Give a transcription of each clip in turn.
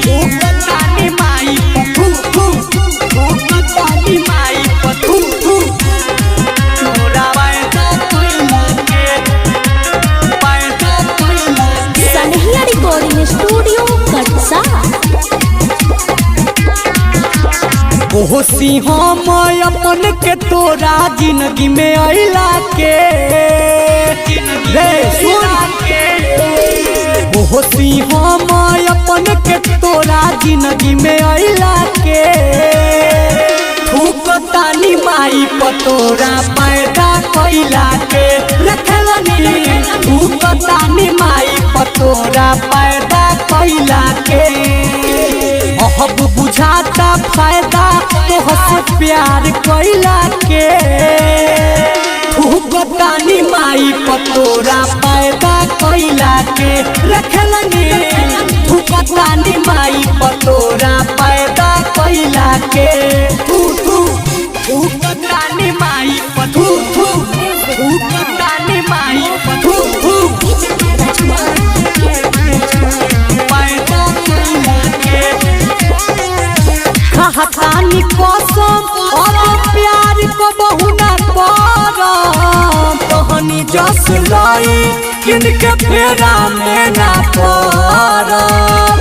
तानी माई पथू तानी माई पथू तोरा पैदा कोइला के सनहिया रिकॉर्डिंग स्टूडियो कटसा। ओहो सिंह अपन के तोरा जिंदगी में अइला के रे सुन ओहो सिंह अपन के तोरा जिंदगी में अइला के थूक तानी माई पतोरा पैदा कइला के रखलनी थूक तानी माई पतोरा पैदा कइला के अब बुझाता फायदा तोहसे प्यार कइला के थूक तानी माई पतोरा पैदा कइला के रखलनी थूक तानी माई पतोरा पैदा कइला के थूक तानी माई पथू थूक तानी माई पथू पैदा कइला के कहतानी कसम और प्यार को बहुना करम तहनी जस लाई किनके फेरा में ना पड़म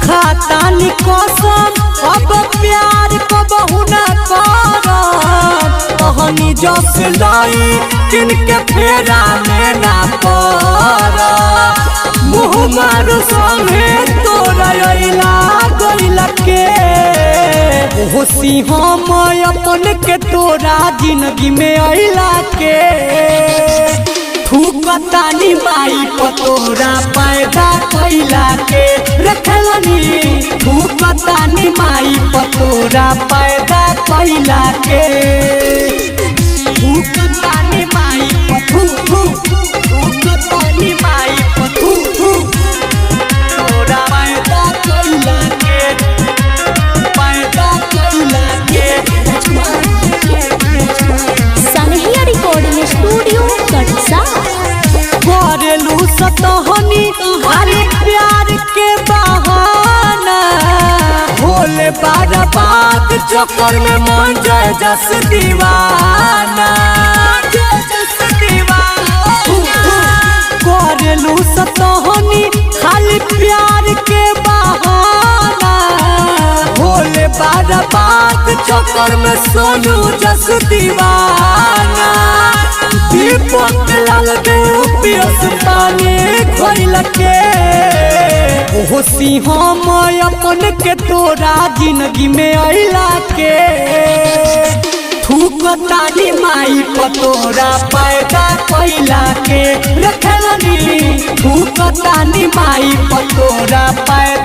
कहतानी कसम अब प्यार को बहुना करम तहनी जस लाई किनके फेरा में ना पड़म मुँह मारो संगे तोरा अइला गइला के ओहो सिंह अपन के तोरा जिंदगी में अइला के थूक तानी माई पतोरा पैदा कइला के रखलनी थूक तानी माई पतोरा पैदा कइला के थूक तानी माई पथू थूक तानी माई पथू तोरा पैदा कइला के सनहिया रिकॉर्डिंग स्टूडियो कटसा। करेलू सतहनी हरी प्यार के बहाना भोले बारा बात चक्कर में मन जाए जस दीवाना करेलू सतहनी खाली प्यार के बहाना भोले बारा बात चक्कर में सोनू जस दीवाना दीपक लाल देव पियस पानी खोल के ओहो सिंह अपन के तोरा जिंदगी में अइला के थूक तानी माई पतोरा पैदा कइला के रखलनी थूक तानी माई पतोरा पैदा